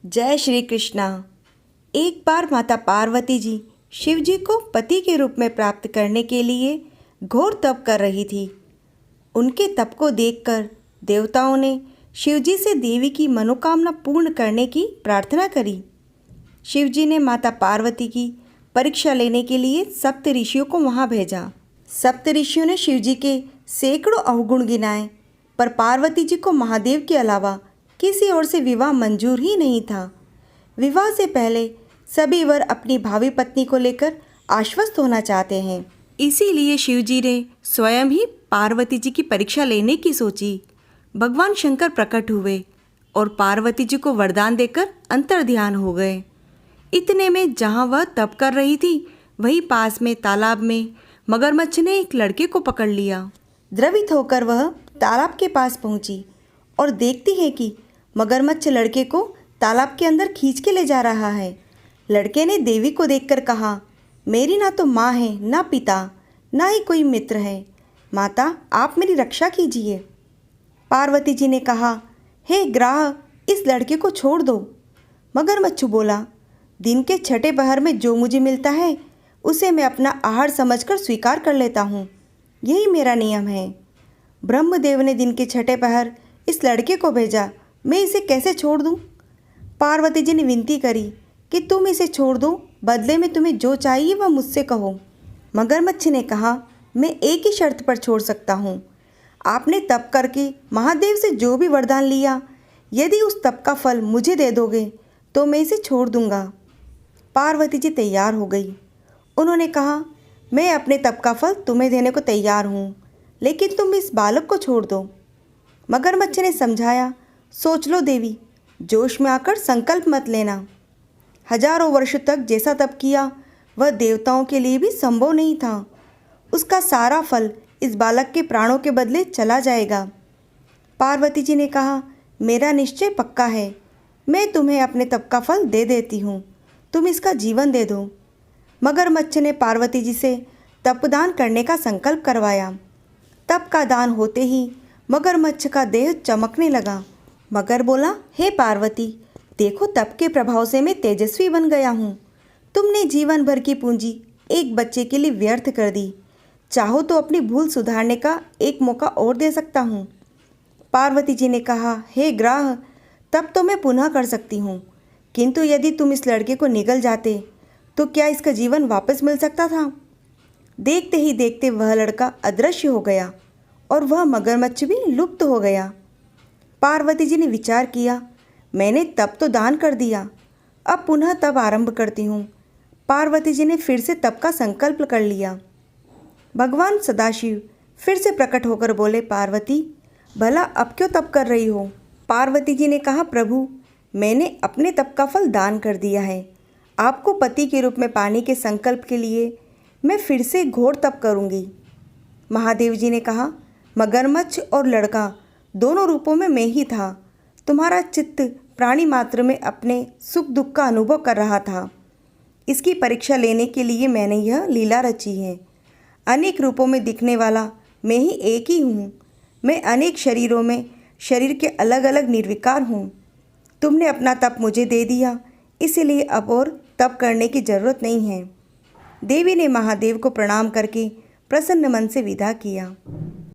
जय श्री कृष्णा। एक बार माता पार्वती जी शिव जी को पति के रूप में प्राप्त करने के लिए घोर तप कर रही थी। उनके तप को देखकर देवताओं ने शिव जी से देवी की मनोकामना पूर्ण करने की प्रार्थना करी। शिव जी ने माता पार्वती की परीक्षा लेने के लिए सप्त ऋषियों को वहाँ भेजा। सप्त ऋषियों ने शिव जी के सैकड़ों अवगुण गिनाए, पर पार्वती जी को महादेव के अलावा किसी और से विवाह मंजूर ही नहीं था। विवाह से पहले सभी वर अपनी भावी पत्नी को लेकर आश्वस्त होना चाहते हैं, इसीलिए शिव जी ने स्वयं ही पार्वती जी की परीक्षा लेने की सोची। भगवान शंकर प्रकट हुए और पार्वती जी को वरदान देकर अंतर्ध्यान हो गए। इतने में जहाँ वह तप कर रही थी, वहीं पास में तालाब में मगरमच्छ ने एक लड़के को पकड़ लिया। द्रवित होकर वह तालाब के पास पहुंची और देखती है कि मगरमच्छ लड़के को तालाब के अंदर खींच के ले जा रहा है। लड़के ने देवी को देखकर कहा, मेरी ना तो माँ है, ना पिता, ना ही कोई मित्र है। माता, आप मेरी रक्षा कीजिए। पार्वती जी ने कहा, हे ग्राह, इस लड़के को छोड़ दो। मगरमच्छ बोला, दिन के छठे पहर में जो मुझे मिलता है उसे मैं अपना आहार समझकर स्वीकार कर लेता हूँ, यही मेरा नियम है। ब्रह्मदेव ने दिन के छठे पहर इस लड़के को भेजा, मैं इसे कैसे छोड़ दूँ? पार्वती जी ने विनती करी कि तुम इसे छोड़ दो, बदले में तुम्हें जो चाहिए वह मुझसे कहो। मगरमच्छ ने कहा, मैं एक ही शर्त पर छोड़ सकता हूँ। आपने तप करके महादेव से जो भी वरदान लिया, यदि उस तप का फल मुझे दे दोगे तो मैं इसे छोड़ दूंगा। पार्वती जी तैयार हो गई। उन्होंने कहा, मैं अपने तप का फल तुम्हें देने को तैयार हूँ, लेकिन तुम इस बालक को छोड़ दो। मगरमच्छ ने समझाया, सोच लो देवी, जोश में आकर संकल्प मत लेना। हजारों वर्षों तक जैसा तप किया वह देवताओं के लिए भी संभव नहीं था। उसका सारा फल इस बालक के प्राणों के बदले चला जाएगा। पार्वती जी ने कहा, मेरा निश्चय पक्का है, मैं तुम्हें अपने तप का फल दे देती हूँ, तुम इसका जीवन दे दो। मगरमच्छ ने पार्वती जी से तपदान करने का संकल्प करवाया। तप का दान होते ही मगरमच्छ का देह चमकने लगा। मगर बोला, हे पार्वती, देखो तप के प्रभाव से मैं तेजस्वी बन गया हूँ। तुमने जीवन भर की पूंजी एक बच्चे के लिए व्यर्थ कर दी। चाहो तो अपनी भूल सुधारने का एक मौका और दे सकता हूँ। पार्वती जी ने कहा, हे ग्राह, तब तो मैं पुनः कर सकती हूँ, किंतु यदि तुम इस लड़के को निगल जाते तो क्या इसका जीवन वापस मिल सकता था? देखते ही देखते वह लड़का अदृश्य हो गया और वह मगरमच्छ भी लुप्त हो गया। पार्वती जी ने विचार किया, मैंने तप तो दान कर दिया, अब पुनः तप आरंभ करती हूँ। पार्वती जी ने फिर से तप का संकल्प कर लिया। भगवान सदाशिव फिर से प्रकट होकर बोले, पार्वती, भला अब क्यों तप कर रही हो? पार्वती जी ने कहा, प्रभु, मैंने अपने तप का फल दान कर दिया है। आपको पति के रूप में पाने के संकल्प के लिए मैं फिर से घोर तप करूँगी। महादेव जी ने कहा, मगरमच्छ और लड़का दोनों रूपों में मैं ही था। तुम्हारा चित्त प्राणी मात्र में अपने सुख दुख का अनुभव कर रहा था। इसकी परीक्षा लेने के लिए मैंने यह लीला रची है। अनेक रूपों में दिखने वाला मैं ही एक ही हूँ। मैं अनेक शरीरों में शरीर के अलग अलग निर्विकार हूँ। तुमने अपना तप मुझे दे दिया, इसीलिए अब और तप करने की जरूरत नहीं है। देवी ने महादेव को प्रणाम करके प्रसन्न मन से विदा किया।